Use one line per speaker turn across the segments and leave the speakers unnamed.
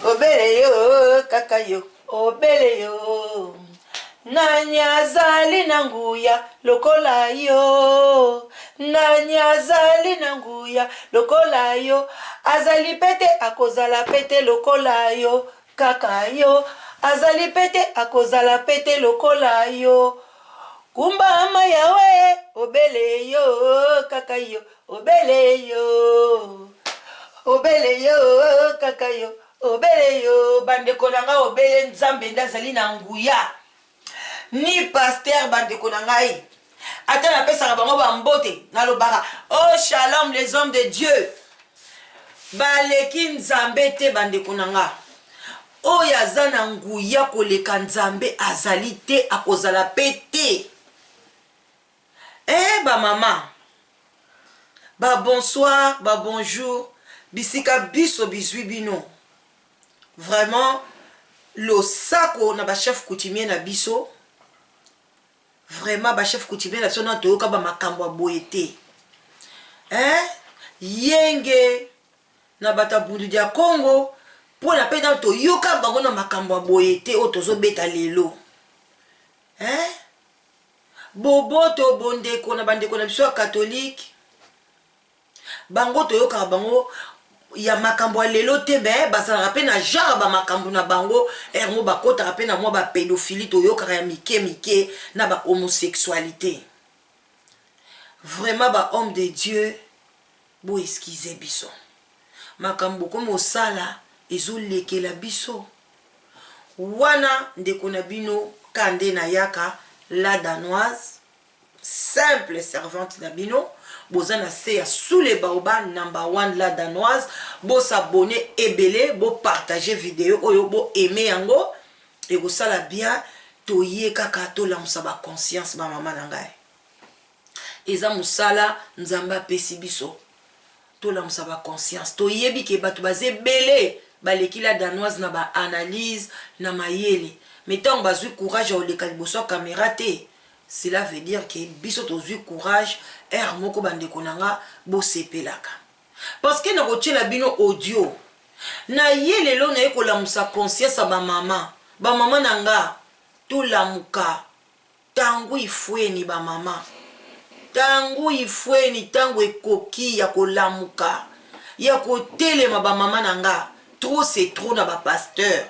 obele yo kaka yo obele yo nani azali na nguya lokola yo nani azali na nguya lokola yo azali pete akozala pete lokola yo kaka yo azali pete akozala pete lokola yo kumba ama yawe obele yo kaka yo obele yo kaka yo obele yo bandeko nanga obele nzambe ndazali na nguya ni pasteur bandeko nangai ata napesaka bango bambote nalobaka oh shalom les hommes de Dieu baleki nzambe te bandeko nanga oyo aza na nguya koleka nzambe azali te akozala pe te ba mama ba bonsoir ba bonjour bisika biso bizwi bino vraiment lo sako na ba chef coutumier na biso vraiment ba chef coutumier na biso na toyoka ba makambo ya boye te yenge na batabundu dia Congo po na pe na toyoka bango na makambo ya boye te o tozobeta lelo bobo to bondeko na bandeko na biso ya catholique bango toyoka bango ya makambo ya lelo te bazalaka pe na genre ba makambo na bango mo bakotaka pe na mwa ba pédophilie toyokaka ya mike na ba homosexualité vraiment ba homme de Dieu bo excuse biso makambo comme osala ezolekela biso wana ndeko na bino kande na yaka la danoise simple servante na bino boza na se ya sous les baobab #1 la danoise bo s'abonner ebele bo partager vidéo oyo bo aimer yango et ko sala bien toye kaka to la musaba conscience ba mama na ngai eza musala nzamba pesi biso to la musaba conscience toyebi ke bato baze belé baleki la danoise na ba analyse na mayele mais tant bazui courage au leka liboso caméra te cela veut dire que biso tozui courage moko bandeko nanga bo sepelaka parce que na kotiela bino audio na yele lo na ekola musa conscience ba mama nanga to lamuka tangu ifweni ba mama tangu ifweni tangu ekoki ya kolamuka ya kotelema ba mama nanga trop c'est trop na ba pasteur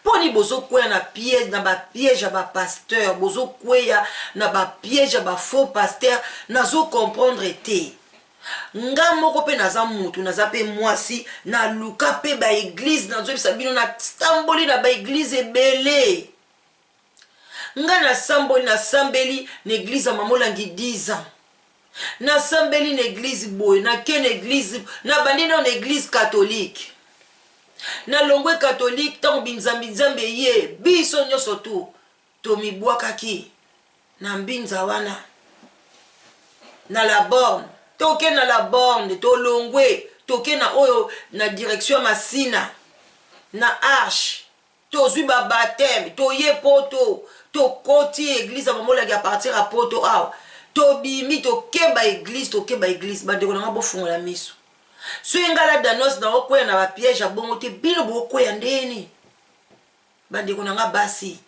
poni bozo kweya na piège na ba piège ya ba pasteur bozo kweya na ba piège ya ba faux pasteur nazo comprendre te nga moko pe naza mutu naza pe mwasi na luka pe ba église nazo bisa bino na stamboli na ba église ebele nga na samboli na sambeli na église ya mamolangi 10 ans na sambeli na église boye na ken église na bandi na église catholique na longwe catholique tango binzambe ye biso nyoso tu tomibwakaki na mbinza wana na la borne toke na la borne to longwe toke na oyo na direction masina na arche tozwi ba baptême toye poto tokoti église mamolaki à partir à poto awa tobimi tokeba église bandeko nanga bofungola miso so engala danos na okweya na bapiège ya bongo te bino bokweya ndeni bandeko nanga basi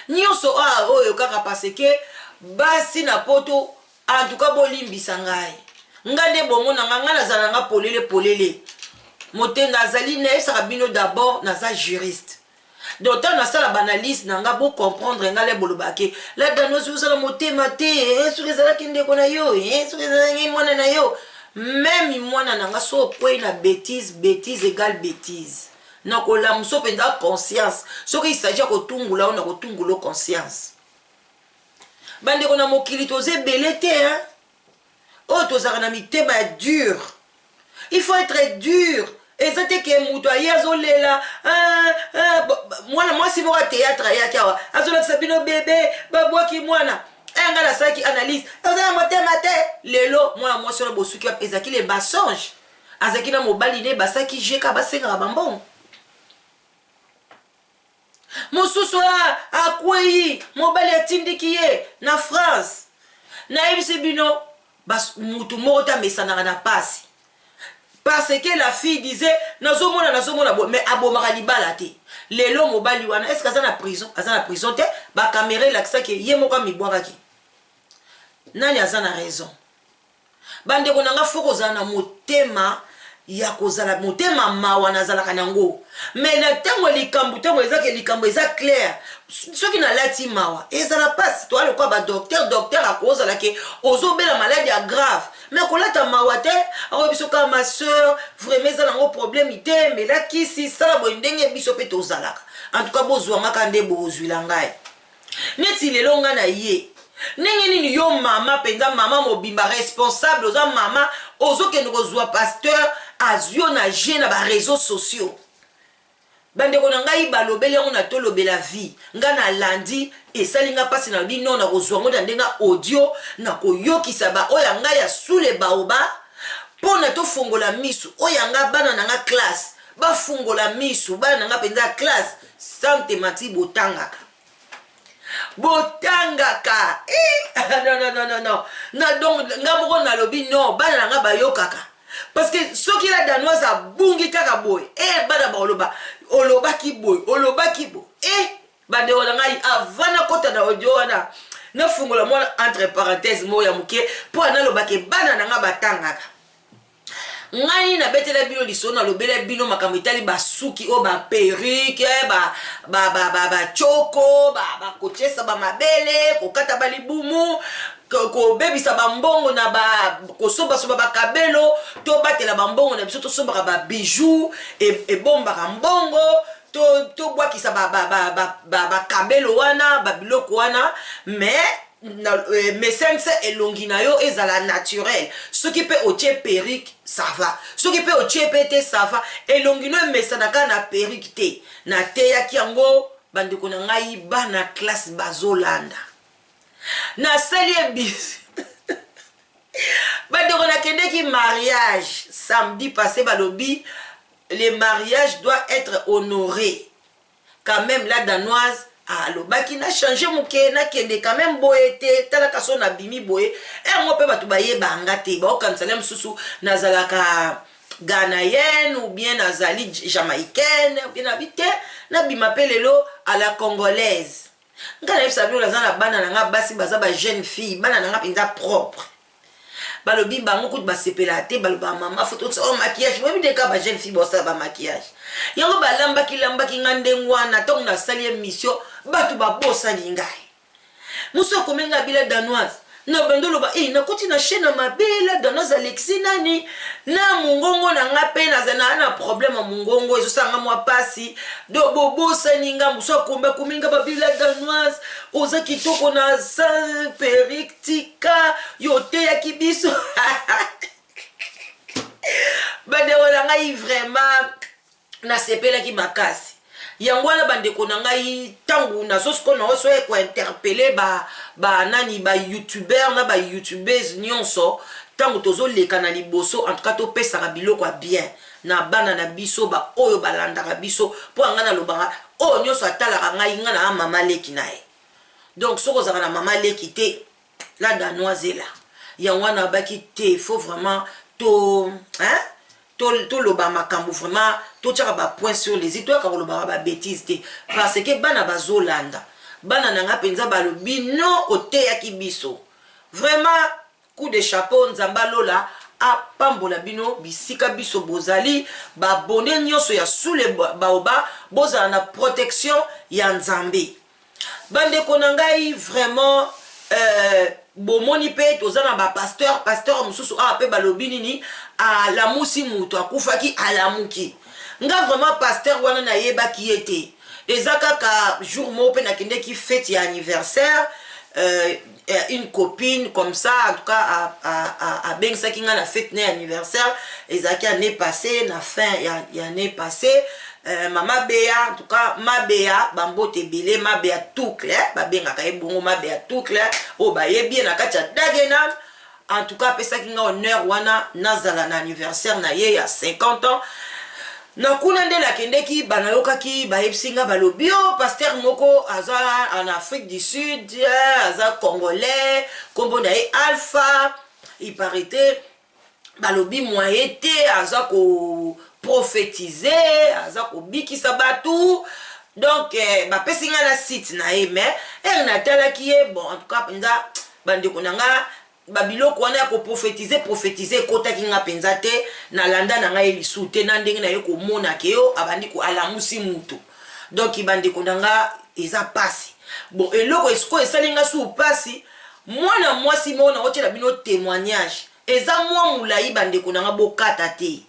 nyonso oyo kaka parce que basi na poto en tout cas bolimbisa ngai nga nde bongo nanga nga nazala nga polele mote nazali nayesaka bino d'abord naza juriste donc tant nasala banaliste nanga bo comprendre nga le bolobake la danos osala motema te soki ezalaki ndeko na yo soki ezalaki mwana na yo même mwana nanga so kwei na bêtise égale bêtise na kolamuso penda conscience soki il s'agit kotungula ona kotungula conscience bandeko na mokili toze belé te oyo tozaka na mitema ya dur il faut être dur ezate ke mutu aye azolela mwana mwasi moko ya théâtre ayaki awa azolakisa bino bebe babwaki mwana nga nasalaki analyse ozala motema te lelo mwana mwasi wana bosuki ezalaki le basonge azalaki na mobali ne basaki jeka basengaka bambongo mosusu akwei mobali atindiki ye na France nayebisi bino mutu moko te amesanaka na pasi parce que la fille disait nazomona mais abomaka libala te lelo mobali wana est-ce que aza na prison te ba caméra lakisa ke ye moko mibwakaki nani aza na raison bandeko nanga foko ozala na motema ya kozala motema mawa nazalaka nango mais na ntango likambo ezake likambo eza clair soki nalati mawa ezala pasi to alokwa docteur akozala ke ozobela maladie ya grave mais kolata mawa te ako biso kaka ma soeur vraiment eza nango problème te mais lakisi sala boye ndenge biso mpe tozalaka en tout cas bozwangaka nde bozwila ngai neti lelo nga na ye ndenge nini yo mama mpenza mama mobimba responsable oza mama ozokende kozwa pasteur azwi na je na bareseau sociaux bandeko na ngai balobeli yango na tolobela vie nga na landi esali nga mpasi na lobi no na kozwa ngo na ndenge audio na koyokisa baoyo ngai ya sule baoba mpo na tofungola misu oyo nga bana na nga classe bafungola misu bana na nga mpenza ya classe sans thématique botangaka non donc nga moko nalobi non bana na nga bayokaka parce que soki la danoise abungi kaka boye bana olobaki boye bandeko na ngai avant nakota na audio wana nafungola mwana entre parenthèse mo ya moke mpo analobaki bana na nga batangaka ngai na betela bino lisono nalobela bino makambo etali basuki oyo baperike bachoko bakotesa bamabele kokata balibumu kobebisa bambongo na kosombasoba bakabelo tobatela bambongo na biso tosombaka babijou ebombaka mbongo tobwakisa bakabelo wana babiloko wana mais sense elongi na yo ezala naturel soki pe otie perruque ça va soki pe otie pe te ça va elongi no emesanaka na perruque te na teyaki yango bandeko na ngai bana classe bazolanda nasali ebisi bandeko nakendeki mariage samedi passé balobi le mariage doit être honoré quand même la danoise alobaki na changer moke nakende quand même boye te talaka so na bimi boye ngo pe bato bayebanga te baokanisala mosusu nazalaka ghanaienne ou bien nazali jamaïcaine ou bien nabi te nabima mpe lelo à la congolaise nga nayebisa bino naza na bana na nga basi baza ba jeune fille bana na nga mpenza propre balobi bango kutu basepela te baloba mama foto o maquillage moyebi ndeka ba jeune fille bosala ba maquillage yango balambaki nga ndenge wana ntango nasali émission bato babosani ngai mosu akomenga bila danoise na bando loba nakoti na chaîne mabela danoise alexi nani na mongongo na nga mpe nazana na problème ya mongongo ezosanga mwa pasi do bobosani nga mosu akominga babila danoise oza kitoko na sa perruque tika yo teyaki biso bandeko na ngai vraiment nasepelaki makasi yango wana bandeko na ngai ntango nazosikola oso ekointerpele banani bayoutubeur na bayoutubeuse nyonso ntango tozoleka na liboso en tout cas topesaka biloko ya bien na bana na biso baoyo balandaka biso mpo anga nalobaka oyo nyonso atalaka ngai nga na mama leki na ye donc soki ozalaka na mama leki te la danoise ela yango wana abaki te faut vraiment toloba makambo vraiment totiaka bapoint sur les i toyaka kolobaka babétise te parce que bana bazolanda bana na nga mpenza balobi no oteyaki biso vraiment coup de chapeau nzambe alola apambola bino bisika biso bozali babone nyonso ya sule baoba bozala na protection ya nzambe bandeko na ngai vraiment bomoni pe toza na pasteur mosusu pe balobi nini alamusi mutu akufaki alamuki nga vraiment pasteur wana nayebaki ye te eza kaka jour moko mpe nakendeki fête ya anniversaire une copine comme ça en tout cas abengisaki nga na fête na anniversaire ezalaki année passée na fin ya année passée mama Béa en tout cas Mabéa bambote ebele Mabéa tout clair babengaka ye bongo Mabéa tout clair oyo bayebi ye na kati ya Dagenham en tout cas apesaki nga honneur wana nazala na anniversaire na ye ya 50 ans na kuna nde nakendeki banayokaki bayebisi nga balobi o pasteur moko aza en Afrique du Sud aza congolais kombo na ye Alpha il paraît balobi moyen te aza ko prophétiser aza ko bikisa batu donc bapesi nga na site na ye mais natalaki ye bon en tout cas penza bandeko na nga babiloko wana ya prophétiser ekotaki nga penza te nalanda na ngai lisu te na ndenge na ye komonake yo abandi koalamusi mutu donc bandeko na nga eza pasi bon eloko esiko esali nga su pasi mwana mwasi mona otiela bino témoignage eza mwa mulai bandeko na nga bokata te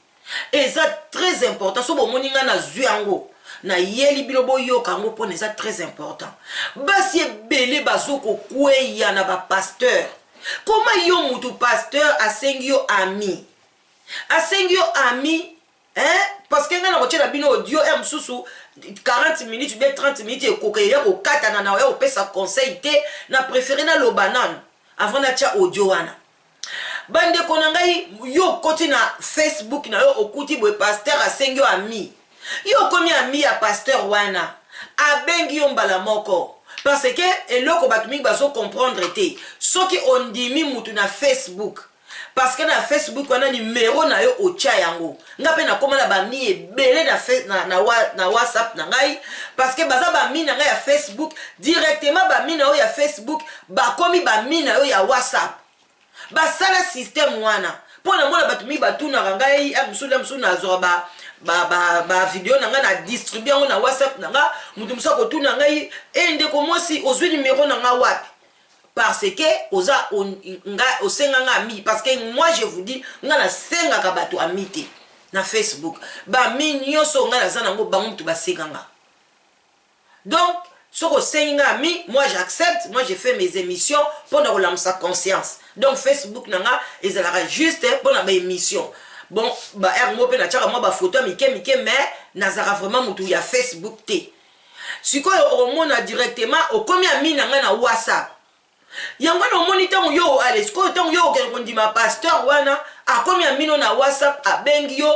eza très important so bomoni nga na zwi yango na yeli bino boyoka yango mpona eza très important basi ebele bazokokweya na bapasteur koma yo mutu pasteur asengi yo ami parce que nga na kotiela bino audio mosusu 40 minutes ou bien 30 minutes ekokeya kokatana na oya opesa conseil te na préféré na lobanane avant na tia audio wana bandeko na ngai yo koti na Facebook na yo okuti boye pasteur asengi yo ami yo komi ami ya pasteur wana abengi yo mbala moko parce que eloko bato mingi bazo comprendre te soki ondimi mutu na Facebook parce que na Facebook wana numéro na yo otia yango nga pe na koma na bami ebele na WhatsApp na ngai parce que baza bami na ngai ya Facebook directement bami na yo ya Facebook bakomi bami na yo ya WhatsApp basala système wana pona mona bato mingi batunaka ngai amsusu nazwa ba video na nga na distribuer yango na WhatsApp na nga mutu musa kotuna ngai ndeko mwasi ozwi numéro na nga wapi parce que oza osenga nga ami parce que moi je vous dis nga na senga ka bato ami te na Facebook ba mi nyonso nga na za nango bango mutu basenga nga donc soko senga ami moi j'accepte moi je fais mes émissions pendant que l'âme sa conscience donc Facebook na nga ezalaka juste pendant ba émission bon ba mo pe na tchaka moi ba photo mike mais nazara vraiment mutu ya Facebook te sikoyo omona directement okomi ami na nga na WhatsApp yango na omoni tango yo ale sikoyo tango yo okondima pasteur wana akomi amino na WhatsApp abengi yo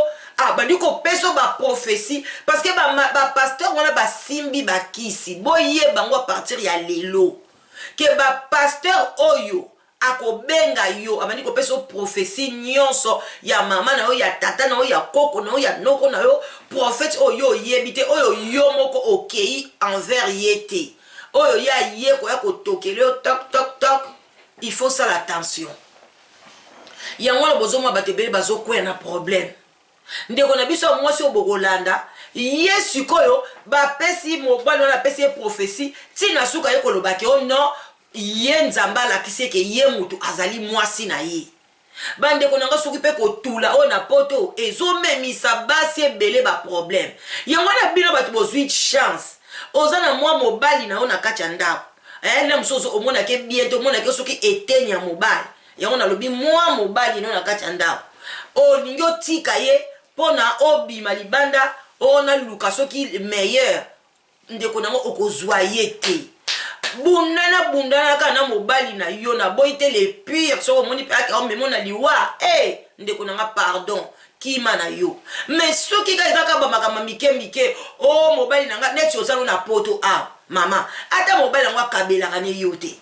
bandi kopesa ba prophétie parce que ba pasteur wana basimbi bakisi boye bango a partir ya lelo ke ba pasteur oyo akobenga yo abandi kopesa prophétie nyonso ya mama na yo ya tata na yo ya koko na yo ya noko na yo prophète oyo yebite oyo yo moko okei envers yete oyo ya ye ko ya kotokele toc toc toc il faut ça l'attention yango na bozo mwa batebele bazokwe na problème ndeko na biso mwasi obokolanda ye sikoyo bapesi mobali wana apesi ye prophétie tina suka ye kolobaki o non ye nzamba alakisi ke ye mutu azali mwasi na ye bandeko nanga soki mpe kotula oyo na poto ezomemisa basi ebele baproblème yango na bino bato bozwi chance oza na mwa mobali na yo na kati ya ndako na mosusu omonake bientôt omonake soki eteni ya mobali yango nalobi mwa mobali na yo na kati ya ndako olingi otika ye mpona obima libanda ona luka soki meilleur ndeko nango okozwa ye te bundana kaka na mobali na yo na boyi te le pire soko omoni mpe aka omemo na liwa ndeko nanga pardon kima na yo mais soki ka ezaka bamakambo mike o mobali nanga neti ozalo na poto mama ata mobali nango akabelaka ne yo te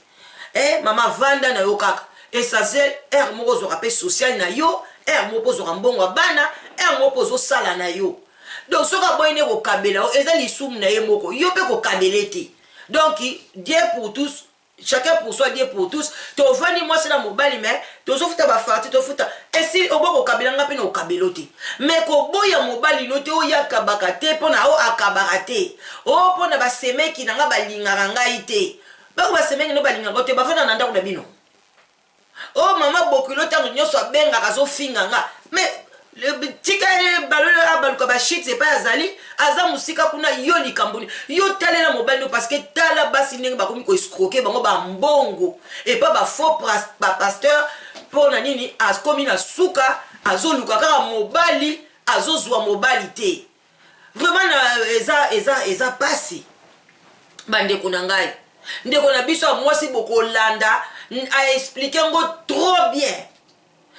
mama vanda na yo kaka esazel ere moko ozwaka mpe social na yo ere moko ozwaka mbongo ya bana ere moko ozosala na yo donc soki aboyi ne kokabela yo eza lisumu na ye moko yo mpe kokabele te donc Dieu pour tous chacun pour soi Dieu pour tous tovandi mwasi na mobali mais tozofuta bafarti tofuta esi obo kokabelanga mpe na okabelo te mais koboya mobali no te oyo akabaka te mpona o akabaka te o mpona basemeki nanga balingaka ngai te bako basemeki no balingaka te bafanda na ndako na bino o mama bokilo ntango nyonso abengaka azofinga nga mais tika balolo abaluka bashit epai azali aza musika kuna yo likamboni yo talela mobali no parce que tala basi ndenge bakomi koescroquer bango bambongo epa bafaux bapasteur mpona nini akomi na suka azoluka kaka mobali azozwa mobali te vraiment eza pasi bandeko na ngai ndeko na biso ya mwasi bokolanda aexplike ngo trop bien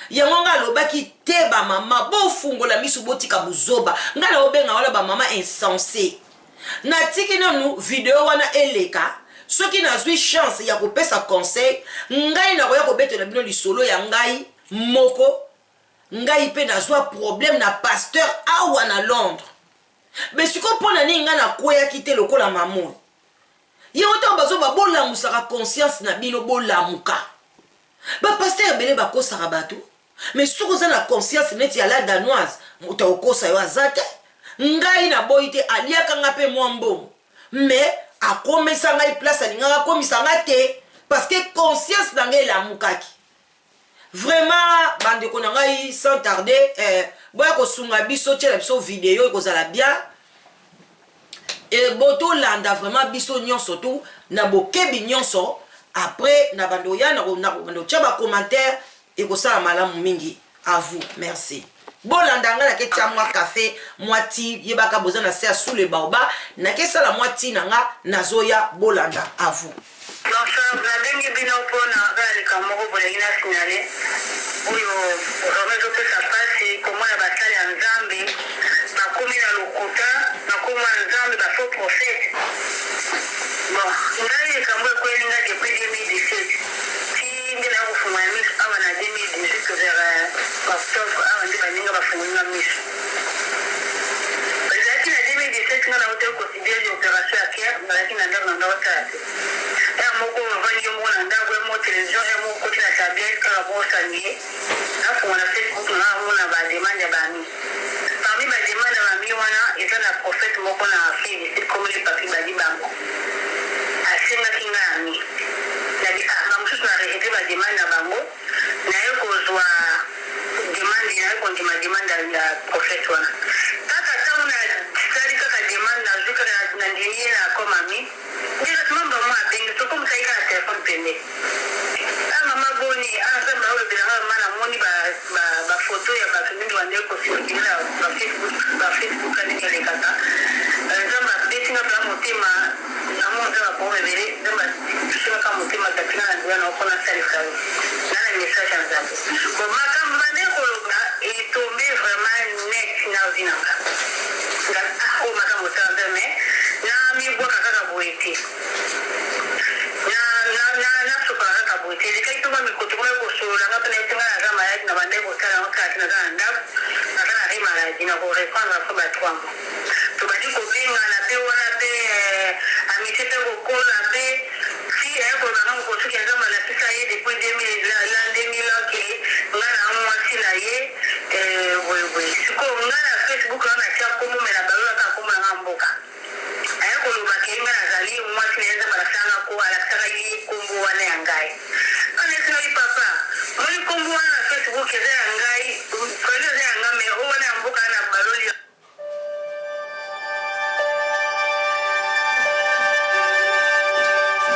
yango nga alobaki te bamama bofungola misu botika buzoba nga na obenga wala bamama insensé natiki nanu video wana eleka soki nazwi chance ya kopesa conseil ngai nakoya kobetela bino lisolo ya ngai moko ngai pe nazwa problème na pasteur awa na Londres. Mais si ko pona ni nga na koya kite lokola maman. Ye oto bazo ba bolamusaka conscience na bino bolamuka. Ba pasteur bele ba kosaka bato. Mais si vous avez la conscience neti ya la danoise, muta okosa yo azate. Ngai na boite aliaka nga pe mwambo. Mais akomesa ngai place alinga akomisa nga te parce que conscience na ngai la mukaki. Vraiment bande ko na ngai sans tarder boya ko sunga biso tshela biso vidéo ko zala bien. Et boto landa vraiment biso nyonso tout na bokebi nyonso après na bandoya na bando tshaba commentaire et ko sala malamu mingi à vous. Merci. Bolanda nga na ke tcha mwa café mwati yebaka boza na se sous le baoba na ke sala mwati na nga nazoya bolanda à vous.
Donc na bengi bino pona bali kamoko bolengina signalé oyo remezo pesa pasi komona batali ya Nzambe bakomi na lokuta nakoma Nzambe ba faux prophète. Bon ngai kamwe kwelinga depuis 2017 ti ndina kufuma miss awa na 2018 vers octobre awa ndi baninga bafunga miss. Bazaki na 2017 ngana hotel considérer l'opération à Kiev lakini ndanga wakati. Moko vanyo mona ndagwe mo television mo ko tina tabia kala bosa ni afu wana Facebook na mona ba demande ba mi parmi ba demande ba mi wana eza na prophète moko na fille c'est comme les papiers ba di bango asenga kinga ni na di ba msusu na rejeter ba demande na bango na yeko zwa demande ya ko demande ya prophète wana kaka tamu na tsali kaka demande na zuka na ndini na koma mi bila mambo mwa bingi to comme ça ika téléphone pembe mama boni azamba oyo bila mana moni ba photo ya ba mingi wande ko sikira ba Facebook ani kale kata zamba betinga bla motima amonza ba ko bele zamba shima kama motima katina na na kona salifa na message nzambe bon makamba ne ko et tombé vraiment net na vinanga o makamba motanda mais na mi boka kaka boiti na sukara ka boiti le kai tuma mi kutumwe ko sura nga pene tinga na kama ya na bande ko tala wakati na kana ndap na kana rima la jina ko refanga kwa batwangu tubadi ko binga na pe wana pe amitete ko kola pe si ko na ngo ko tukia ngama la pisa ye depuis 2000 la 2000 ki ngana amwa sila ye we siko ngana Facebook na cha komu mena balwa ka komu na mboka ayako lo bakinga azali mwasi neza barasanga ko alakaka yi kombo wana yangai ane sino yi papa moni kombo wana Facebook eza yangai kwele eza yangame o wana mboka na baloli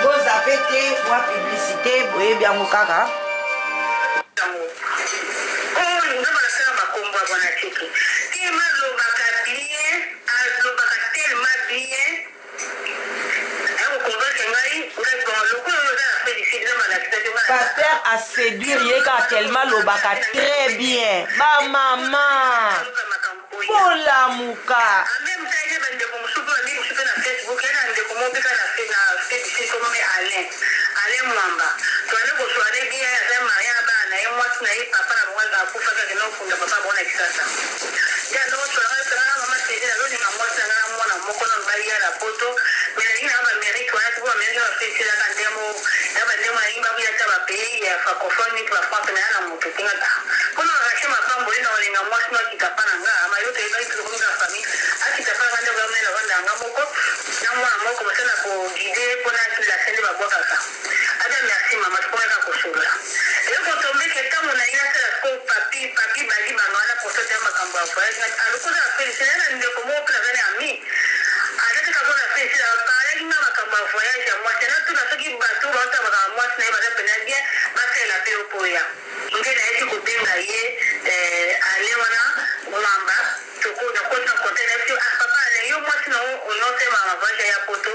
Vous avez été pour publicité boye bien mukaka
oh ndio barasanga makombo bwana chiki kima lo bakabilie lo bakatelma bien
pasteur a séduire yeka tellement lobaka très bien ba maman pola muka
ale mwamba tuane kuswale bia ya sema ya bana ya mwasi na hii papa na mwanza akufa kaka na kufunda papa bona kisasa ya ndo tuana mama tena leo ni mwasi na mwana moko na mbali ya poto mena ina hapa mérite wana tu mena na fesi la kandemo ya bandemo imba bila taba pei ya francophonie kwa France na na mtu kinga ta kuna wakasema pambo ina wale na mwasi na kitapana nga ama yote iba itu kwa family akitapana ndio kwa mena wanda ngamoko na mwana moko mtana ko guide kuna kila sende babaka ka ada merci mama tukona kusura leo tombeke tamu na ina sala ko papi bali banwana poto ya makambo ya kwa alikuza fesi na ndio kwa moko na gani ami adete ka bona fesi la pare ina makambo ya voyage ya mwasi na tu na soki batu bata makambo mwasi na iba pena bien basa la pe opoya ngena yeti kubenga ye alewana mwamba tuko na kota kontena sio papa le yo mwasi na unote mama vaja ya poto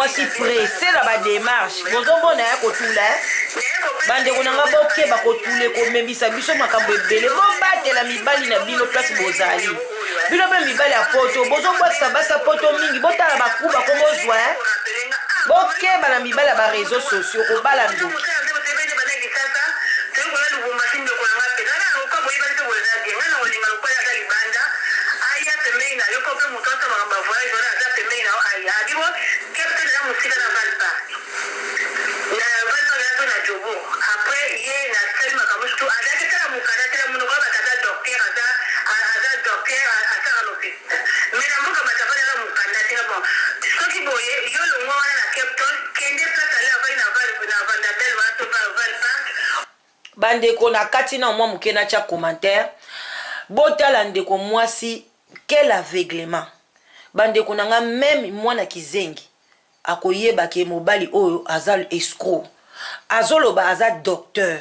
moi si pressé la ba démarche bozomona ya kotula bande konanga boke bakotule komemisa biso makambo ebele bobatela mibali na bino place bozali bino mpe mibali ya poto bozobwakisa basa poto mingi botala bakuba komozwa bokeba na mibali ya bareseau sociaux kobala ndoki bandeko na kati na mwa moke na tia commentaire botala ndeko mwasi quel aveuglement bandeko nanga même mwana kizengi akoyeba ke mobali oyo azal escroc azoloba aza docteur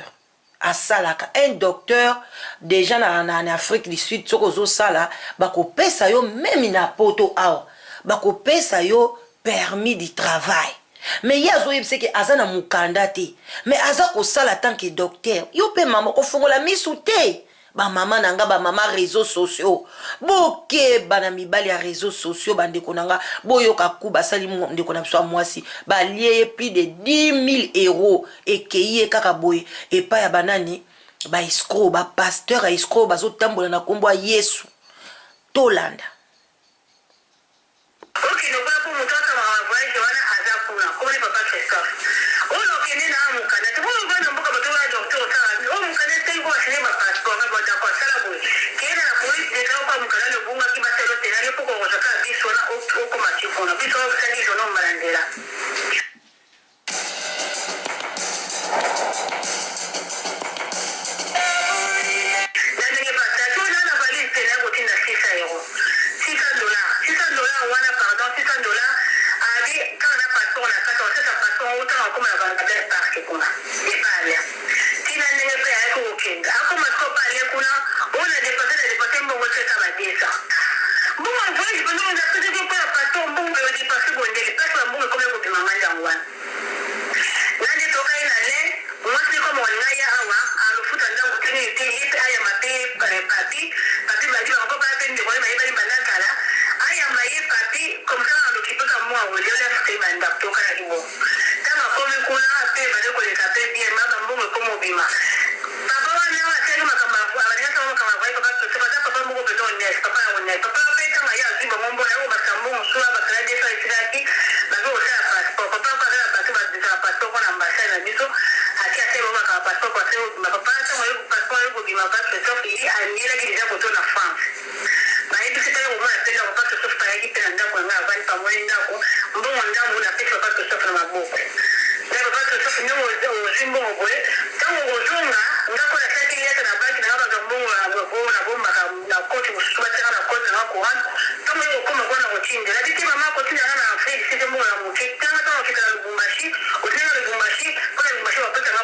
asalaka un docteur déjà na Afrique du Sud soko zo sala bakopesa yo même na poto awa bakopesa yo permis du travail mais il y a zoyebise ke aza na mukanda te mais aza kosala tant que docteur yo pe mama kofungola misu te ba mama nanga ba mama réseaux sociaux boke bana mibali ya réseaux sociaux bandeko nanga boyoka ku basali ndeko na biso mwasi ba lié plus de 10 000 euros ekeye kaka boye epa ya banani ba escroc ba pasteur escroc bazo tambola na kombo ya Yesu tolanda.
Okay, no kwa po mtoto wa voice wana azakuna. Kwa ni papa Christophe. Ono kene na mukana. Tumo ngana mboka batola doctor sana. O mukana sai kwa shine ba passport kwa bata kwa sala boy. Kena na police de kwa mukana no bunga kibatelo tena ni poko kwa saka biso na oko machifu na biso kwa sani jono marandela. Na nige pata tu na valise tena kwa tina 6 euros. $600 wana pardon $600 abi kana passeport na kata sasa passeport utanga kama na Bangladesh park kuna ipale tina nenge pe yako ukenda ako masko pale kuna una depasser mbongo teka badesa mbongo voyage bando nga pete kwa passeport mbongo yo depasser bondeli pesa mbongo kama ko bimanganja ngwana nande toka ina le mwasi kama wanaya awa alufuta ndangu tini yipe aya mape papi maji wango pa tende kwa maibali banakala aya maye papi comme ça on occupe comme moi au lieu de faire banda toka na kibo kama komi kuna pe bale ko le kape bien mama mbongo komo bima papa wana wa tena kama wanaweza kama vai papa papa mbongo beto nyes papa wana papa pe kama ya zibo mbongo na masambo msura bakala defa isiraki bazo sa passport papa kwa la batu ba passport kwa ambassade na biso akia sema kama passport kwa sema papa hata mwa passport yuko bima basi safi ili anira kilija kutoka na France baidi sitaka umana tena kupata sofa pale kipi na ndako na vani pamoja ndako mbongo ndamu na pesa kupata sofa na maboko na kupata sofa ni uzimbo mbwe tangu kuzunga ndako na sasa ile na banki na hapa mbongo na bomba na koti usikuwa tena na koti na wako watu kama hiyo kama kwa na uchinde na bibi mama kwa tena na afili sisi mbongo na mkita kama kama na Lubumbashi utenda Lubumbashi kwa Lubumbashi wapata kama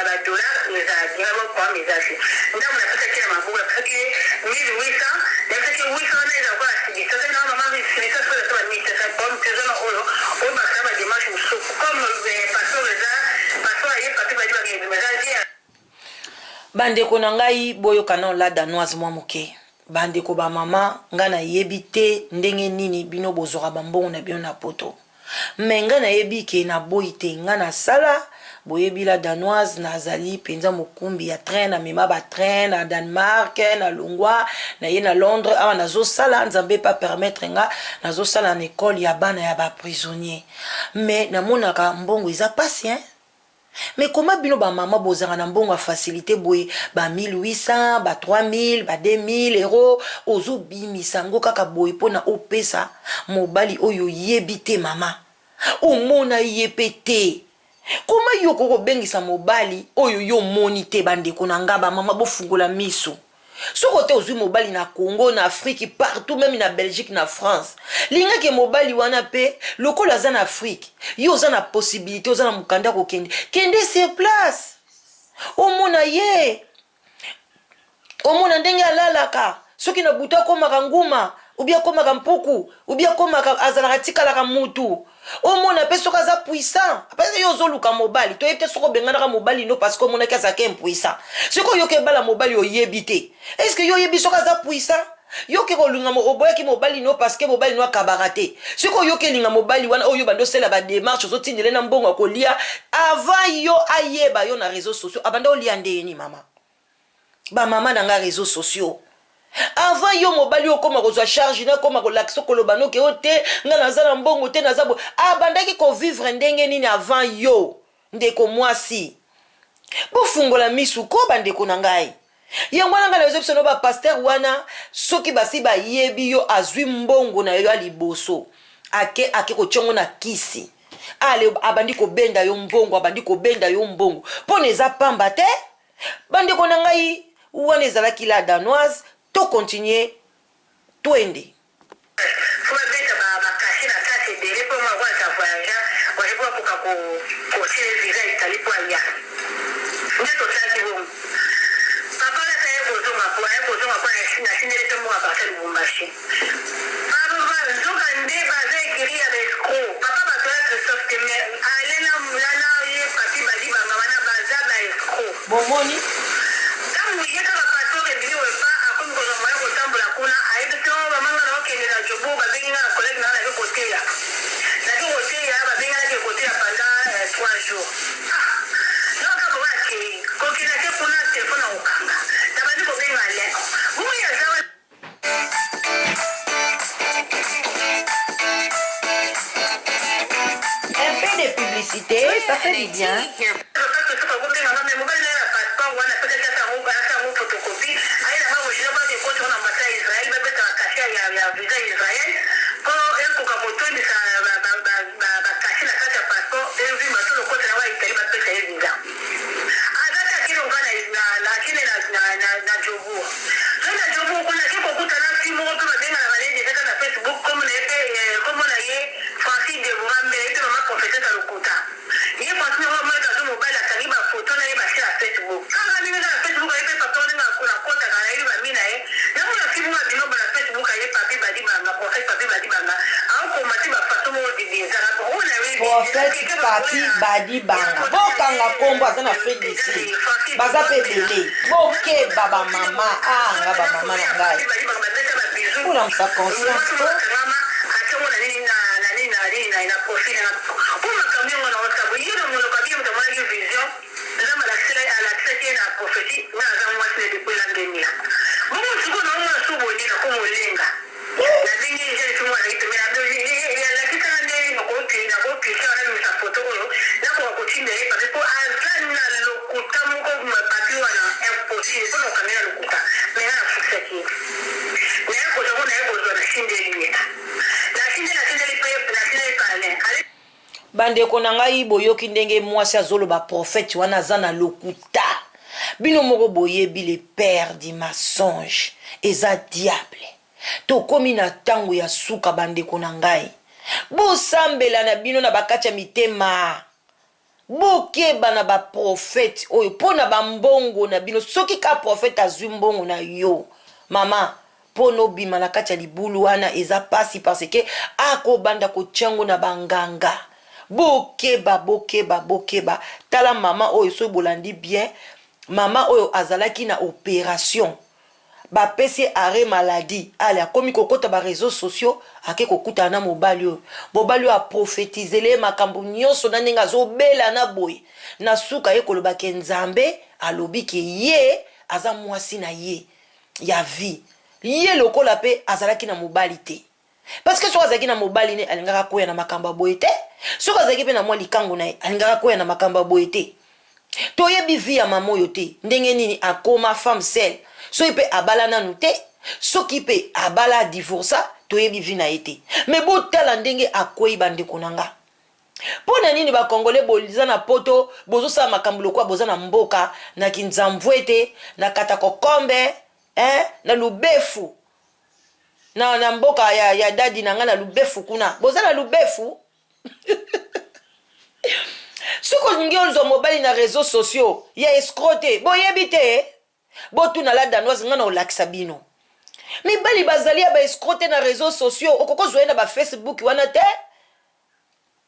ba dola za dinero kwa mizashi ndamu na pesa kila maboko na pesa mili wisa na pesa wisa na kwa sisi sasa na mama mimi sasa kwa ni sasa kwa mchezo na huyo au kama dimashi usiku kama
bandeko na ngai boyoka na la danoise mwa moke bandeko ba mama nga na yebi te ndenge nini bino bozora bambongo na bino na poto me nga na yebi ke na boyi te nga na sala boyebi la danoise nazali penza mokumbi ya train na mema ba train na Danemark na longwa na ye na Londres awa nazosala nzambe pa permettre nga nazosala na école ya bana ya ba prisonnier mais namonaka mbongo eza pasi hein. Mais comment bino ba mama bozanga na mbongo facilité boye ba 1800 ba 3000 ba 2000 euros ozo bimisango kaka boye pona opesa mobali oyo yebite mama omona yepete comment yo ko bengisa mobali oyo yo monite bandeko na ngaba mama bofungola miso soko te ozwi mobali na Congo na Afrique partout même na Belgique na France linga ke mobali wana pe lokola za na Afrique yo za na possibilité oza na mukanda ko kende sur place omona ye omona ndenge alalaka soki na buta koma nguma ubia koma mpuku ubia koma azala tikala ka mutu omona pe soki aza puissant parce yo ozoluka mobali toyebi te soki obenganaka mobali no parce que omonaki azalaki impuissant soki oyoki ebala mobali oyebi te est ce que yo oyebi soki aza puissant yoki kolinga oboyaki mobali no parce que mobali no akabaka te soki oyoki elinga mobali wana oyo bando osala badémarche ozotindele na mbongo ya kolia avant yo ayeba yo na réseaux sociaux abanda olia ndeni mama bamama na nga réseaux sociaux avant yo mobali okoma kozwa charge na koma kolakisa koloba noke o te nga naza na mbongo te naza bo abandaki kovivre ndenge nini avant yo ndeko mwasi bofungola misu ko bandeko na ngai yango wana nga na biso no bapaster wana soki basi bayebi yo azwi mbongo na yo ya liboso ake kotiongo na kisi ale abandi kobenda yo mbongo abandi kobenda yo mbongo mpona eza pamba te bandeko na ngai wana ezalaki la danoise to continuer twende bomoni un peu de publicité, ça fait du bien. Prophète Papi Badi Banga. Bokanga kombo aza na Afrique d'ici. Baza pe belé. Boke baba mama. Ah, nga baba mama na ngai. Pour la sa conscience. Bandeko na ngai boyoki ndenge mwasi azoloba prophète wana aza na lokuta bino moko boyebi le père du mensonge eza diable tokomi na ntango ya suka bandeko na ngai bosambela na bino na bakati ya mitema bokeba na baprofete oyo mpo na bambongo na bino soki ka profete azwi mbongo na yo mama mpo nobima na kati ya libulu wana eza pasi parce ke akobanda kotyango na banganga bokeba tala mama oyo so bolandi bien mama oyo azalaki na opération bapesi arrêt maladie ale akomi kokota ba réseaux sociaux ake kokuta na mobali oyo aprofetizele makambo nyonso na ndenge azobela na boye na suka ye kolobaki nzambe alobi ke ye aza mwasi na ye ya vie ye lokola pe azalaki na mobali te parce que soki azalaki na mobali ne alingaka koya na makambo ya boye te soki azalaki pe na mwa likango na ye alingaka koya na makambo ya boye te toyebi vie ya mama oyo te ndenge nini akoma femme seule soki pe abala nanu te soki pe abala divorça toyebi vie na ye te me botala ndenge akwei bandeko na nga mpo na nini bakongole boza na poto bozosala makambo lokwa boza na mboka na kinzamvwe te na kata kokombe na lubefu na mboka ya dadi na nga na lubefu kuna boza na lubefu soki olingi ozwa mobali na réseaux sociaux ya escrote boyebi te botuna la danoise nga na olakisa bino mibali bazali ya baescrote na réseaux sociaux okokozwa ye na bafacebook wana te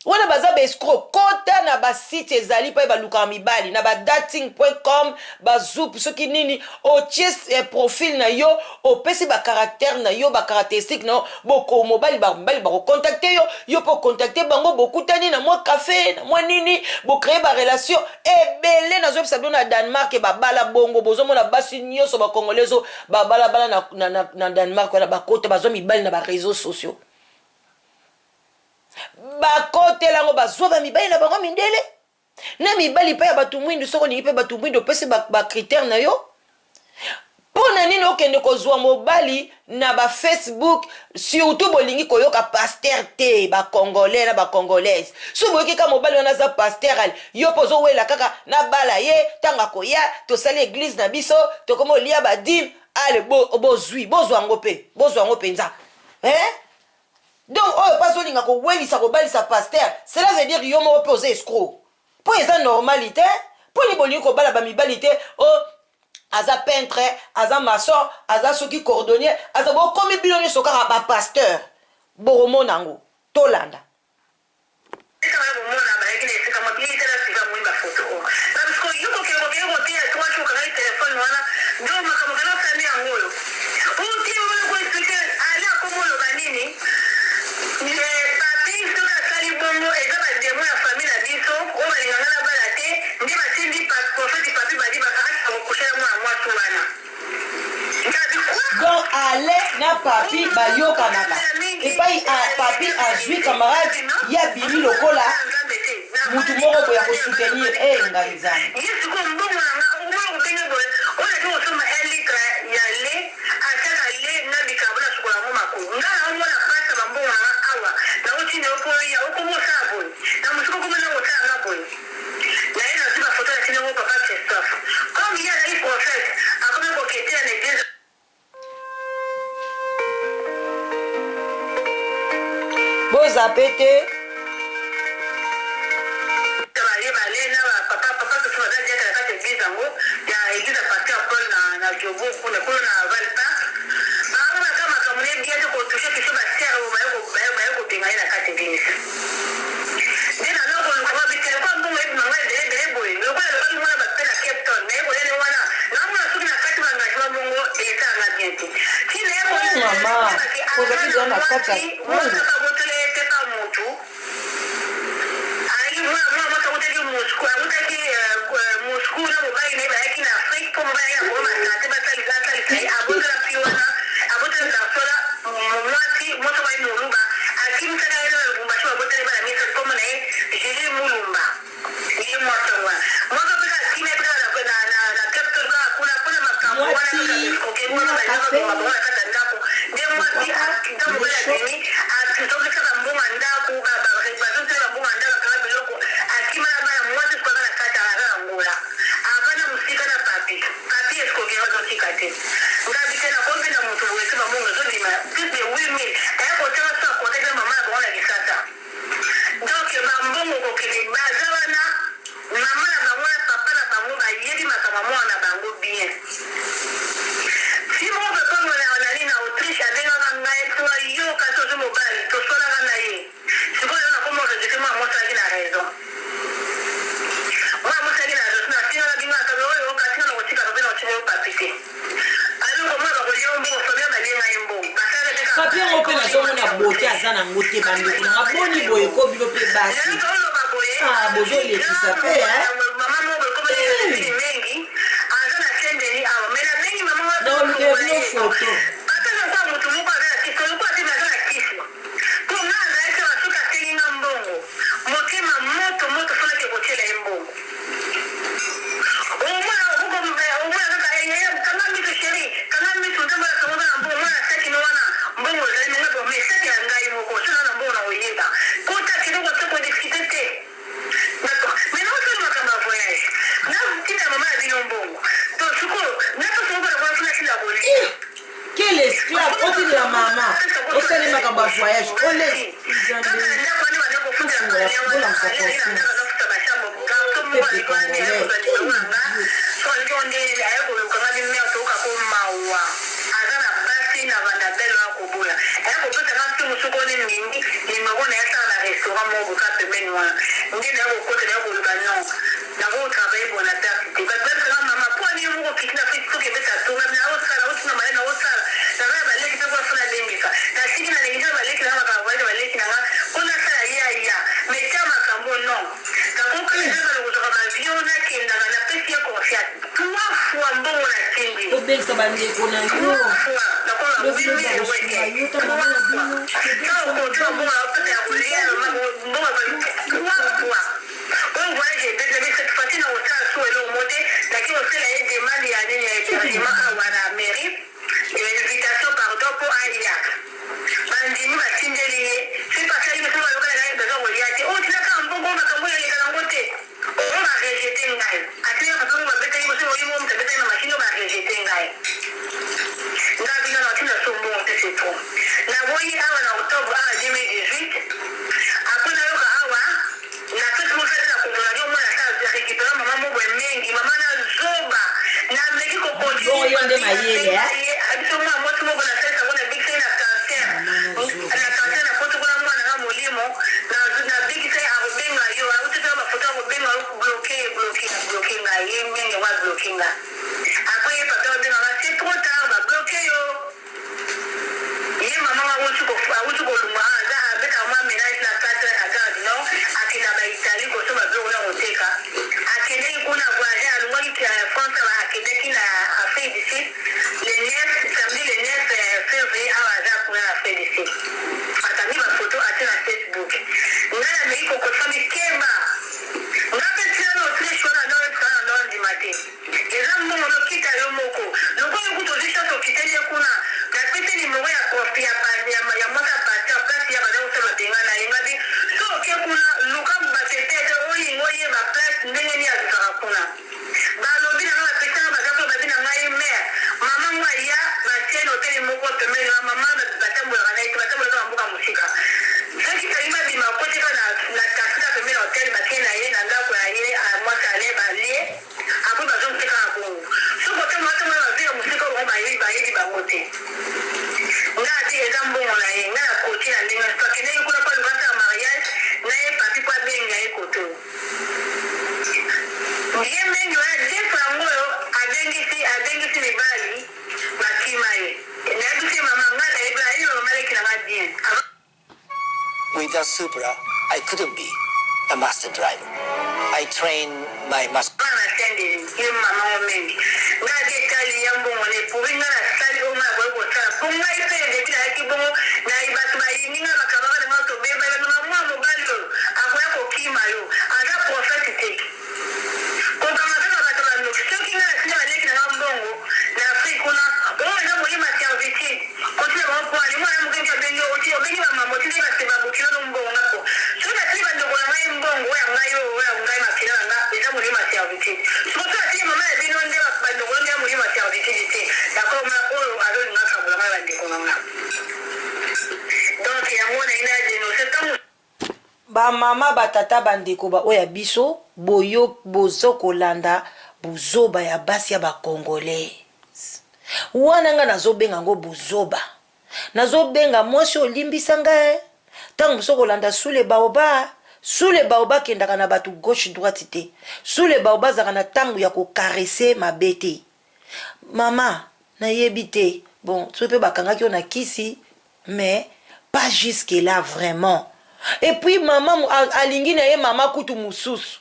wana baza ba escroc kota na ba site ezali pa ba luka mibali na ba dating.com ba zoop soki nini o ties profil na yo o pesi ba caractère na yo ba caractéristique na boko mobile ba contacter yo po contacter bango bokutani na moi café na moi nini bo créer ba relation ebele na zo pesa na Danemark ba bala bongo bozo mona basi nyoso ba congolaise ba bala na Danemark na ba kota bazo mibali na ba réseaux sociaux bakotelango bazwa bamibali na bango mindele na mibali pa ya bato mwindu soko ningi pe bato mwindu opesi bakritère na yo mpo na nini okende kozwa mobali na bafacebook surtout bolingi koyoka paster te bacongolais na bacongolaise so boyoki ka mobali wana aza paster ali yo mpo ozowela kaka na bala ye ntango akoya tosali église na biso tokoma olia badime ale bozwa yango mpenza donc oyo pas olinga kowelisa kobalisa paster cela veut dire yo moko mpe oza escroc mpo eza normalité mpo ni bolingi kobala bamibali te aza peintre aza maçon aza soki cordonnier aza bokomi bino nyonso kaka bapasteur bokomona yango tolanda donc ale na papi bayokanaka epai papi azwi camarade ya bimi lokola mutu moko boya kosoutenir ngai nzambe boza pete mama ozaki deja na kati ya papi yango mpe nazomona bote aza nango te bandeko nanga boni boye ko bino mpe basi bozolekisa mpe naolukela bino foto quel esclave otili ya mama osalemaka bavoyage olamusa conscience pepe congolais bozobengisa bandeko na yo
invitation pardon pour Aïa. Bandini batindeli c'est pas ça il me faut le canal de Goliath oh tu l'as un bon makambo ya kalangote on va rejeter ngai atile katongo babeta yibo simo yimo mtabeta na machine on va rejeter ngai ngabi na tina sombo c'est tout na voyi awa na octobre 2018 akuna yoka awa na tout le monde na kutola yo mwana sa récupérer maman mo mengi maman na zoba na meki ko continue
yo nde mayele
abiso mwa moto mo na sasa bona big thing na cancer na cancer na foto kuna mwana na molimo na big thing arubenga yo aututa mafuta arubenga bloquer na yenge wa blocking na après papa de na c'est trop tard ba bloquer yo ye mama wa wutu ko luma za abeka mwa menage na kata agadi no akina ba Italie ko soma blo na oteka akene kuna voyage alungwa ki France ba akene kina Afrique du Sud samedi le 9 février à Aza pour Afrique du Sud atami ba photo atina Facebook ngana meiko ko sami keba ngape tino trisho na no kana no di matin ezambo no kita yo moko loko yo kutozisha to kiteli kuna na pete ni mo ya kofi ya ya mota pata place ya bana usema tengana ingabi so ke kuna luka batete oyi ba place ndenge ni azaka kuna ba lobi na ba pete na ba ba dina ngai me mama ngaya ba teno tele moko pemele mama batambo na ngai batambo na mboka musika saki kalima bi makote kana na tafuta pemele hotel bakena ye na ndako ya ye a mwaka le balie apo bazo mteka na bongo so kote mwato mwa vile musika ko ba yi ba mote ngati ezambo na ye ngana kote na ndinga sakene kuna kwa lugata mariage na ye papi kwa benga ye koto ndiye mengi wa jefa ngoyo adengisi libali bakima ye na bisi mama ngana ibla hiyo maleki na madien.
Without Supra, I couldn't be a master driver. I trained my master.
ba mama batata bandeko ba oya biso boyo bozo kolanda buzoba ya basi ya ba congolais wana nga nazobenga ngo buzoba nazobenga mwasi olimbisa nga tango so kolanda sule baoba kendaka na batu gauche droite te sule baoba zaka na tango ya ko caresser mabete mama na yebi te bon tu peux bakanga ki on a kisi mais pas jusque là vraiment. Et puis maman alingi na ye mama kutu mususu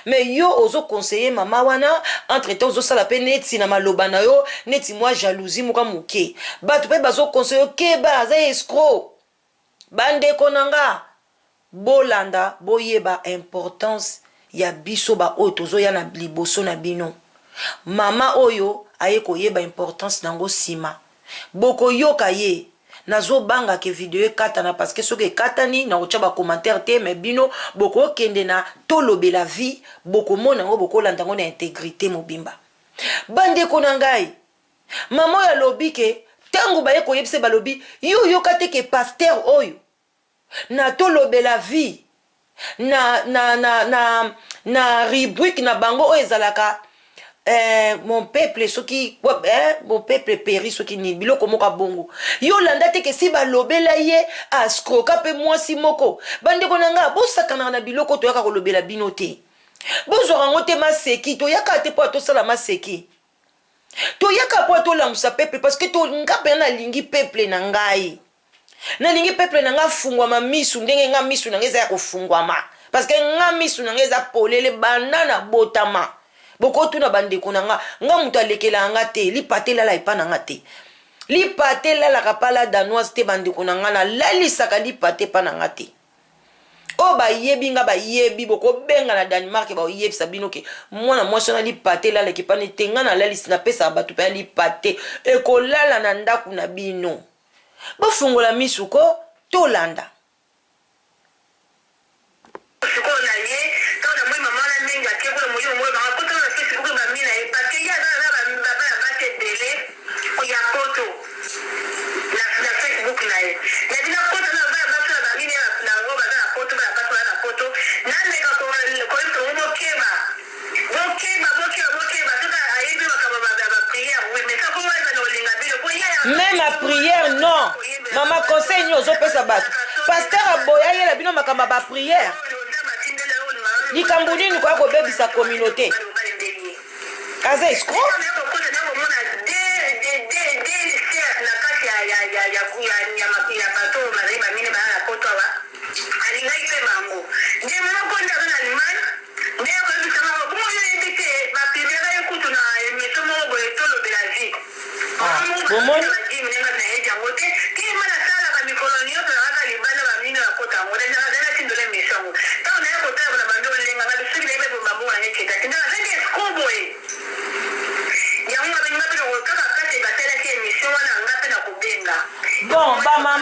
mais yo ozo conseiller mama wana entre temps ozo sala pe neti na maloba na yo neti moi jalousie muka muke batu pe bazo conseiller keba za escroc bande konanga bolanda boyeba importance ya biso ba oyo tozo ya na liboso na bino mama oyo aye koyeba importance nango sima boko yoka ye nazo banga ke video ekatana parce que soki ekatani na ocha ba commentaire te mais bino boko kende na tolobe la vie boko mona ngo boko landa ngo na intégrité mobimba bande kona ngai mama ya lobi ke tangu ba yeko yebse balobi yo kate ke pasteur oyo na tolobe la vie na rubrique na bango oyo ezalaka mon peuple soki mon peuple péri soki ni biloko moka bongo yo landa te ke si balobela ye askroka pe mwasi moko bande konanga bosakana na biloko to yaka kolobela bino te bozwaka ngo te maseki to yaka te po atosala maseki to yaka po atolamusa peuple parce que to ngape na lingi peuple na ngai nalingi peuple na nga fungwama misu ndenge nga misu na ngeza ya kofungwama parce que nga misu na ngeza polele banana botama boko tuna bandeko na nga mutu alekela nga te lipate lala epa na nga te lipate lalaka pala danoise te bandeko na nga nalalisaka lipate epa na nga te o bayebi nga bayebi boko benga na Danemark bayebisa bino ke mwana mwasi wana lipate lalaki epa te nga nalalisi napesaka bato mpe lipate ekolala na ndako na bino bofungola misu ko tolanda même à prière non mama conseil nyo ozopesa bato pasteur aboya yela bino makamba ba prière likambo nini kwa kobebisa communauté aza escroc bomoni bon ba